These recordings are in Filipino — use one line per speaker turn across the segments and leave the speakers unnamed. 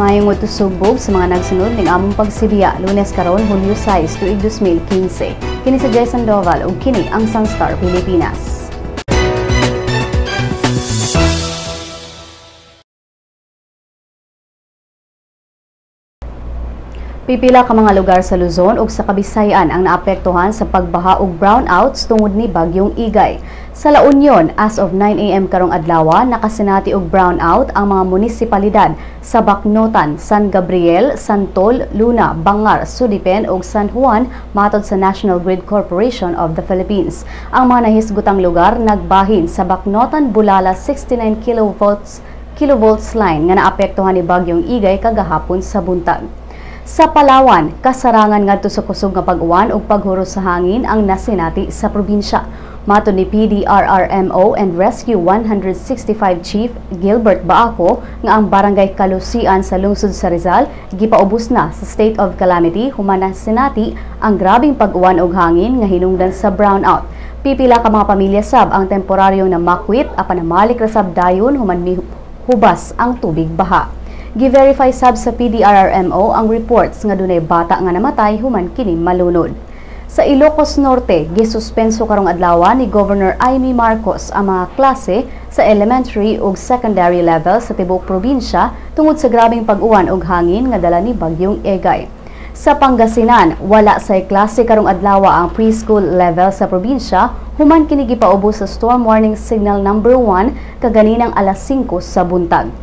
Mayong utusubog sa mga nagsunod ning among pagsibiya Lunes karon Hulyo 6 tuig 2015. Kini sa Jason Doval ug kini ang Sun.Star Pilipinas. Pipila ka mga lugar sa Luzon ug sa Kabisayan ang naapektuhan sa pagbaha ug brownouts tungod ni bagyong Egay. Sa La Union, as of 9 AM karong adlaw, nakasinati og brownout ang mga munisipalidad sa Bacnotan, San Gabriel, Santol, Luna, Bangar, Sudipen ug San Juan matod sa National Grid Corporation of the Philippines. Ang mga nahisgutang lugar nagbahin sa Bacnotan, Bulala 69 kilovolts line nga naapektuhan ni bagyong Egay kagahapon sa buntag. Sa Palawan, kasarangan ngadto sa kusog nga pag-uwan ug paghuro sa hangin ang nasinati sa probinsya. Matod ni PDRRMO and Rescue 165 Chief Gilbert Baako nga ang barangay Kalusian sa lungsod sa Rizal gipaubos na sa state of calamity human nasinati ang grabing pag-uwan ug hangin nga hinungdan sa brownout. Pipila ka mga pamilya sab ang temporaryong namakwit apan namalik ra sab dayon human mihubas ang tubig baha. Gi-verify sab sa PDRRMO ang reports nga dunay bata nga namatay human kini malunod. Sa Ilocos Norte, gisuspenso karong adlaw ni Governor Amy Marcos ang mga klase sa elementary ug secondary level sa tibuok probinsya tungod sa grabeng pag-uwan ug hangin nga dala ni bagyong Egay. Sa Pangasinan, wala say klase karong adlaw ang preschool level sa probinsya human kini gipaubos sa storm warning signal number 1 kaganinang alas 5 sa buntag.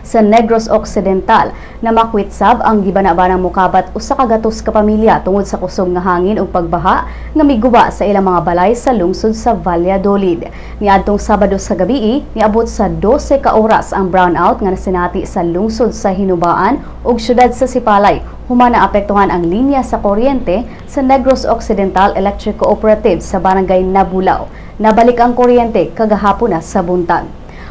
Sa Negros Occidental, namakwit sab ang gibana-banang mukabat usa ka gatos ka pamilya tungod sa kusog nga hangin ug pagbaha nga miguba sa ilang mga balay sa lungsod sa Valladolid. Niadtong Sabado sa gabii, niabot sa 12 ka oras ang brownout nga nasinati sa lungsod sa Hinubaan ug syudad sa Sipalay. Human naapektuhan ang linya sa kuryente sa Negros Occidental Electric Cooperative sa barangay Nabulaw. Nabalik ang kuryente kagahapon na sa buntag.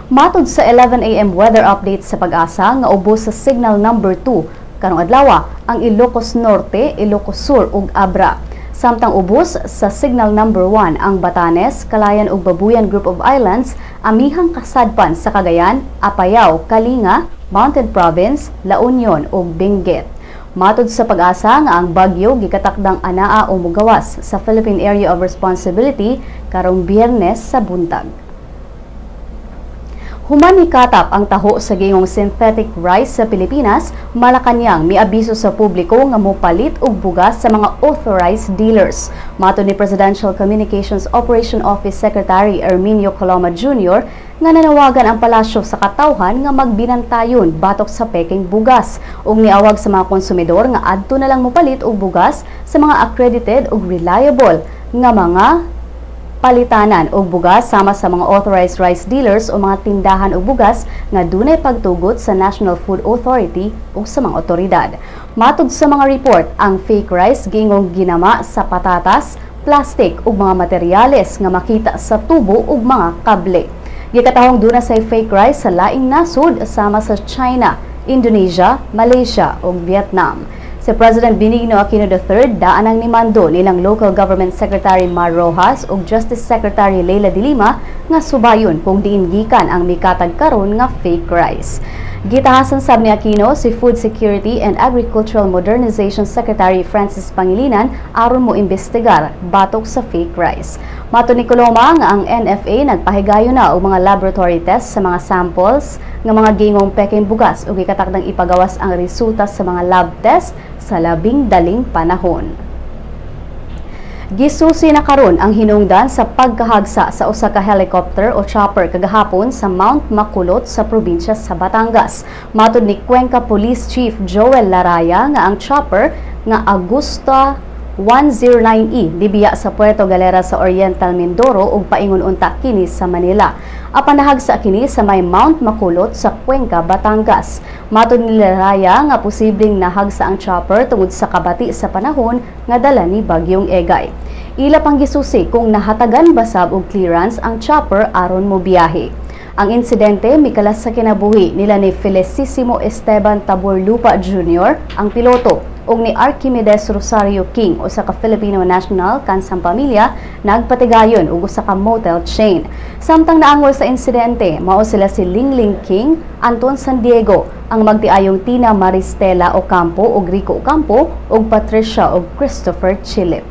Matod sa 11 AM weather update sa Pag-asa nga ubos sa signal number 2 karong adlaw ang Ilocos Norte, Ilocos Sur ug Abra. Samtang ubos sa signal number 1 ang Batanes, Calayan ug Babuyan Group of Islands, amihang kasadpan sa Cagayan, Apayao, Kalinga, Mountain Province, La Union ug Benguet. Matod sa Pag-asa nga ang bagyo gikatakdang anaa o mugawas sa Philippine Area of Responsibility karong Biyernes sa buntag. Human nikatap ang taho sa gingong synthetic rice sa Pilipinas, Malacañang miabiso sa publiko nga mopalit og bugas sa mga authorized dealers. Matod ni Presidential Communications Operation Office Secretary Erminio Coloma Jr. nga nanawagan ang palasyo sa katawhan nga magbinantayon batok sa peking bugas ug niawag sa mga konsumidor nga adto na lang mopalit og bugas sa mga accredited ug reliable nga mga palitanan og bugas sama sa mga authorized rice dealers o mga tindahan og bugas nga dunay pagtugot sa National Food Authority o sa mga otoridad. Matod sa mga report, ang fake rice gingong ginama sa patatas, plastic ug mga materyales nga makita sa tubo ug mga kable. Gikatahong duna sa fake rice sa laing nasud sama sa China, Indonesia, Malaysia ug Vietnam. Si President Benigno Aquino III daan ang nimando nilang Local Government Secretary Mar Rojas ug Justice Secretary Leila de Lima nga subayon kung diin gikan ang mikatag karon nga fake rice. Gitahasan sab ni Aquino si Food Security and Agricultural Modernization Secretary Francis Pangilinan aron mo imbestigar batok sa fake rice. Matod ni Coloma nga ang NFA nagpahigayon na og mga laboratory tests sa mga samples nga mga gingong peking bugas ug ikatakdang ipagawas ang resulta sa mga lab test sa labing daling panahon. Gisusi na karon ang hinungdan sa pagkahagsa sa usa ka helicopter o chopper kagahapon sa Mount Makulot sa probinsya sa Batangas. Matod ni Cuenca Police Chief Joel Laraya nga ang chopper nga Augusta 109E dibiya sa Puerto Galera sa Oriental Mindoro ug paingon unta kini sa Manila. Apan nahagsa kini sa may Mount Makulot sa Cuenca, Batangas. Matod ni Laraya nga posibleng nahagsa ang chopper tungod sa kabati sa panahon nga dala ni bagyong Egay. Ila pang gisusi kung nahatagan basab og clearance ang chopper aron mo biyahe. Ang insidente mikalas sa kinabuhi nila ni Felicissimo Esteban Taborlupa Jr., ang piloto, ug ni Archimedes Rosario King usa ka Filipino national kansang pamilya nagpatigayon og usa ka motel chain. Samtang naangol sa insidente, mao sila si Lingling King, Anton San Diego, ang magtiayong Tina Maristela Ocampo ug Rico Ocampo ug Patricia ug Christopher Chilip.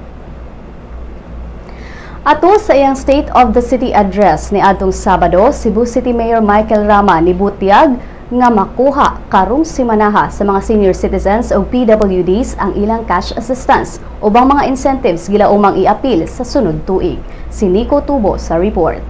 Ato sa iyang State of the City address ni adtong Sabado, Cebu City Mayor Michael Rama nibutyag nga makuha karong semanaha sa mga senior citizens o PWDs ang ilang cash assistance ubang mga incentives gilaumang i-apil sa sunod tuig. Si Nico Tubo sa report.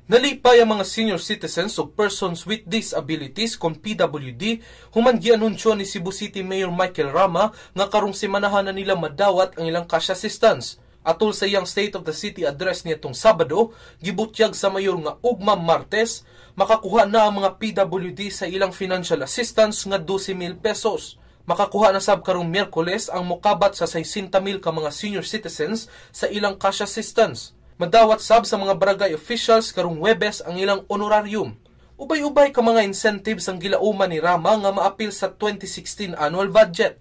Nalipay ang mga senior citizens o persons with disabilities kung PWD human gianunsyo ni Cebu City Mayor Michael Rama nga karong semanaha na nila madawat ang ilang cash assistance. Atol sa iyang State of the City address nitong Sabado, gibutyag sa mayor nga ugma Martes, makakuha na ang mga PWD sa ilang financial assistance nga 12,000 pesos. Makakuha na sab karong Miyerkules ang mokabat sa 60,000 ka mga senior citizens sa ilang cash assistance. Madawat sab sa mga barangay officials karong Huwebes ang ilang honorarium. Ubay-ubay ka mga incentives ang gilauman ni Rama nga maapil sa 2016 annual budget.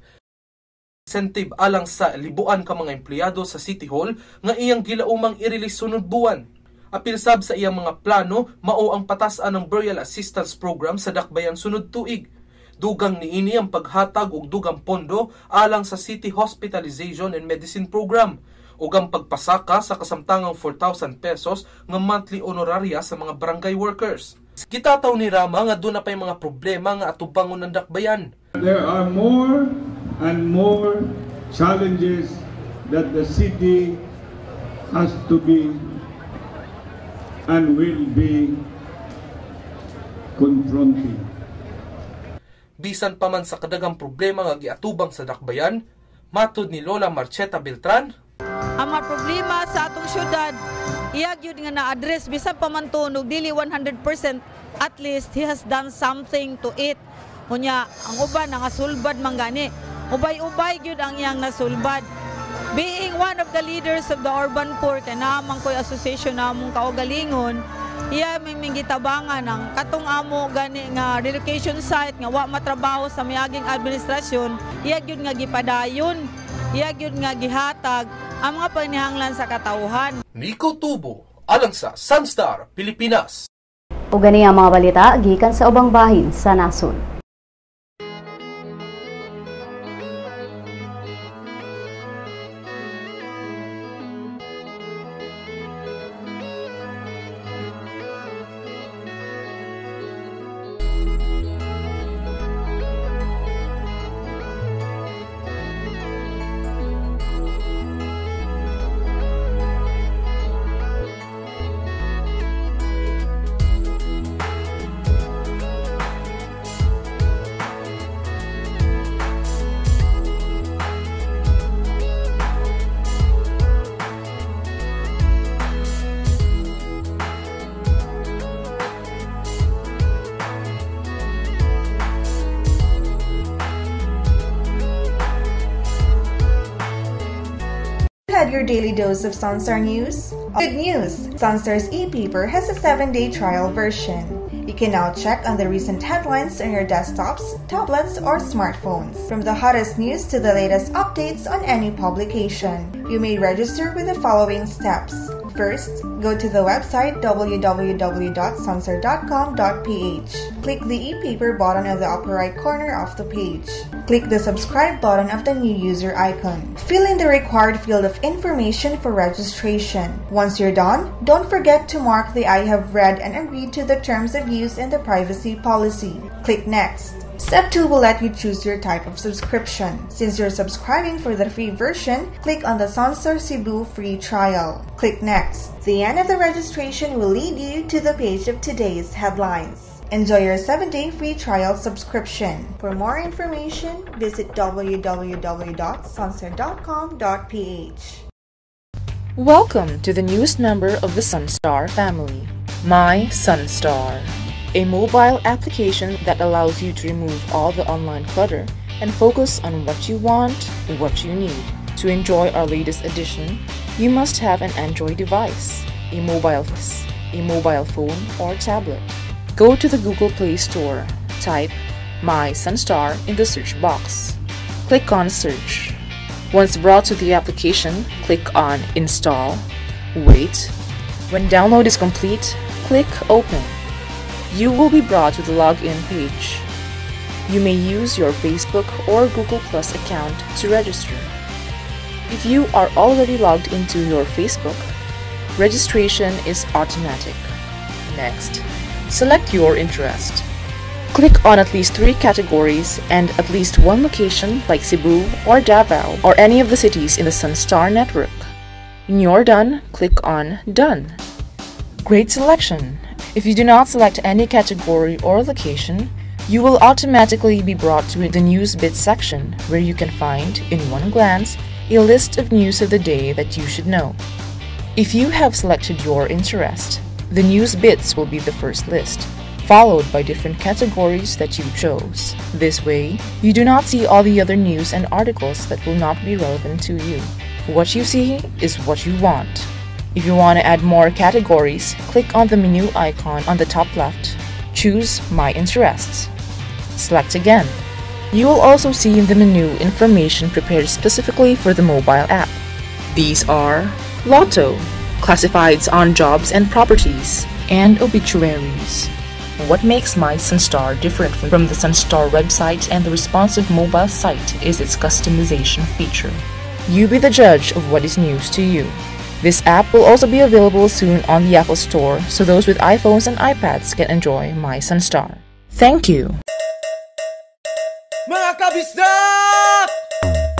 Incentive alang sa libuan ka mga empleyado sa City Hall nga iyang gilaumang i-release sunod buwan. Apil sab sa iyang mga plano, mao ang patasan ng Burial Assistance Program sa dakbayan sunod tuig. Dugang niini ang paghatag og dugang pondo alang sa City Hospitalization and Medicine Program ug ang pagpasaka sa kasamtangang 4,000 pesos nga monthly honoraria sa mga barangay workers. Gitataw ni Rama nga doon na pay mga problema nga atubangon ng dakbayan.
There are more and more challenges that the city has to be and will be confronting.
Bisan pa man sa kadagang problema nga giatubang sa dakbayan, matud ni Lola Marcheta Beltran,
ang mga problema sa atong syudad, iyag yun nga na-address, bisan pa man to, dili 100%, at least he has done something to it. Kunya, ang uban, nangasulbad man gani. Ubay-ubay yun ang iyang nasulbad. Being one of the leaders of the urban poor, kaya naman ko'y association namong kaugalingon, iya may gitabangan ng katong amo gani nga relocation site nga wa matrabaho sa miaging administrasyon, iya yun nga gipadayon, iya yun nga gihatag ang mga panihanglan sa katauhan.
Nico Tubo, alang sa Sun.Star Pilipinas.
O gani ang mga balita gikan sa ubang bahin sa nasod.
Had your daily dose of Sun.Star news? Good news! Sun.Star's e-paper has a 7-day trial version. You can now check on the recent headlines on your desktops, tablets, or smartphones. From the hottest news to the latest updates on any publication. You may register with the following steps. First, go to the website www.sunstar.com.ph. Click the e-paper button in the upper right corner of the page. Click the subscribe button of the new user icon. Fill in the required field of information for registration. Once you're done, don't forget to mark the I have read and agreed to the terms of use in the privacy policy. Click Next. Step 2 will let you choose your type of subscription. Since you're subscribing for the free version, click on the Sun.Star Cebu free trial. Click Next. The end of the registration will lead you to the page of today's headlines. Enjoy your 7-day free trial subscription. For more information, visit www.sunstar.com.ph.
Welcome to the newest member of the Sun.Star family, My Sun.Star, a mobile application that allows you to remove all the online clutter and focus on what you want, what you need. To enjoy our latest edition, you must have an Android device, a mobile phone, or tablet. Go to the Google Play Store, type My Sun.Star in the search box. click on Search. Once brought to the application, click on Install, wait. When download is complete, click Open. You will be brought to the login page. You may use your Facebook or Google Plus account to register. If you are already logged into your Facebook, registration is automatic. Next, select your interest. Click on at least 3 categories and at least 1 location like Cebu or Davao or any of the cities in the Sun.Star network. When you're done, click on Done. Great selection! If you do not select any category or location, you will automatically be brought to the News Bits section where you can find, in one glance, a list of news of the day that you should know. If you have selected your interest, the News Bits will be the first list, followed by different categories that you chose. This way, you do not see all the other news and articles that will not be relevant to you. What you see is what you want. If you want to add more categories, click on the menu icon on the top left. Choose My Interests. Select again. You will also see in the menu information prepared specifically for the mobile app. These are Lotto, classifieds on jobs and properties, and obituaries. What makes My Sun.Star different from the Sun.Star website and the responsive mobile site is its customization feature. You be the judge of what is news to you. This app will also be available soon on the Apple Store so those with iPhones and iPads can enjoy My Sun.Star. Thank you!
Mga kabisdak!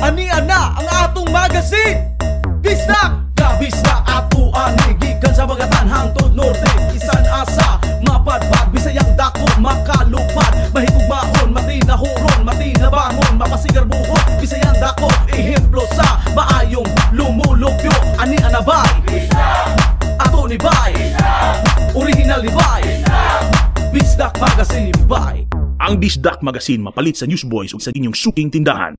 Ani-ana ang atong magazine! Bisdak! Kabisdak ato ani gikan sa mga tanhang tod norte. Isan asa mapadpad bisayang dako makalupad. Mahigugmaon matinahuron matinabangon mapasigar buhot. Bisayang dako ehemplo sa maayong lumulupyo. Ani-ana bay Bisdak! Ato ni bay Bisdak! Original ni bay Bisdak! Bisdak Magazine bay.
Ang Bisdak Magazine mapalit sa Newsboys ug sa inyong suking tindahan.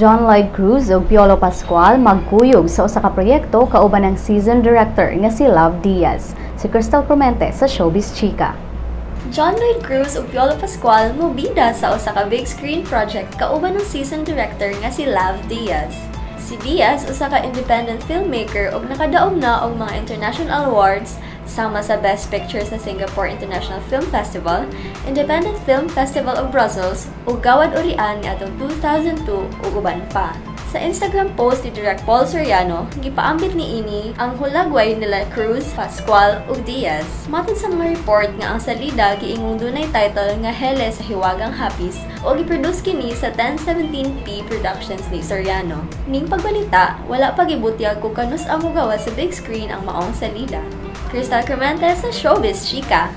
Lloyd Cruz ug Piolo Pascual magkuyog sa usa ka proyekto kauban ng season director nga si Lav Diaz. Si Crystal Clemente sa Showbiz Chika.
Lloyd Cruz ug Piolo Pascual mobida sa usa ka big screen project kauban ng season director nga si Lav Diaz. Si Diaz usa ka independent filmmaker ug nakadaog na og mga international awards sama sa Best Picture sa Singapore International Film Festival, Independent Film Festival of Brussels ug Gawad Urian niadtong 2002 ug uban pa. Sa Instagram post ni Direk Paul Soriano, gipaambit niini ang hulagway nila Cruz, Pascual ug Diaz. Matod sa mga report nga ang salida giingong dunay title nga Hele sa Hiwagang Hapis o giproduce kini sa 1017p Productions ni Soriano. Ning pagbalita, wala pa gibutyag kung kanus amo gawa sa big screen ang maong salida. Crystal Clemente sa Showbiz Chika.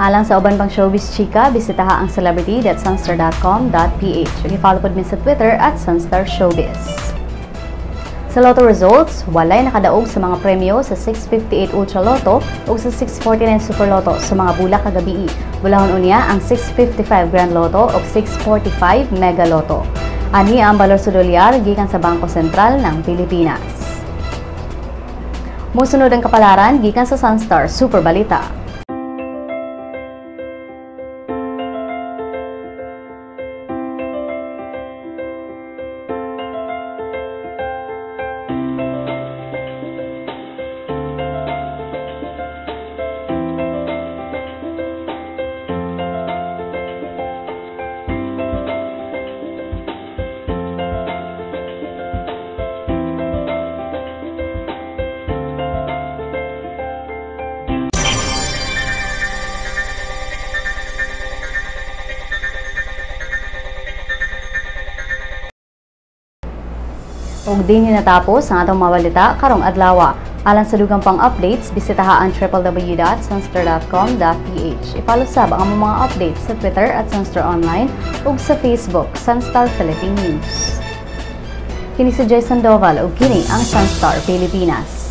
Alang sa uban pang Showbiz Chika, bisitaha ang celebrity.sunstar.com.ph. I-follow pod min sa Twitter at Sun.Star Showbiz. Sa Lotto results, walay nakadaog sa mga premyo sa 658 Ultra Lotto ug sa 649 Super Lotto sa mga bulak kagabi. Bulahon unya ang 655 Grand Lotto ug 645 Mega Lotto. Ani ang balor sa dolyar gikan sa Bangko Sentral ng Pilipinas. Musunod ang kapalaran gikan sa Sun.Star Super Balita. Ug dinhi natapos ang atong mga balita karong adlaw. Alang sa dugang pang updates, bisitaha ang www.sunstar.com.ph. I-follow sab ang mga updates sa Twitter at Sun.Star Online ug sa Facebook Sun.Star Philippine News. Kini si Jason Doval ug kini ang Sun.Star Pilipinas.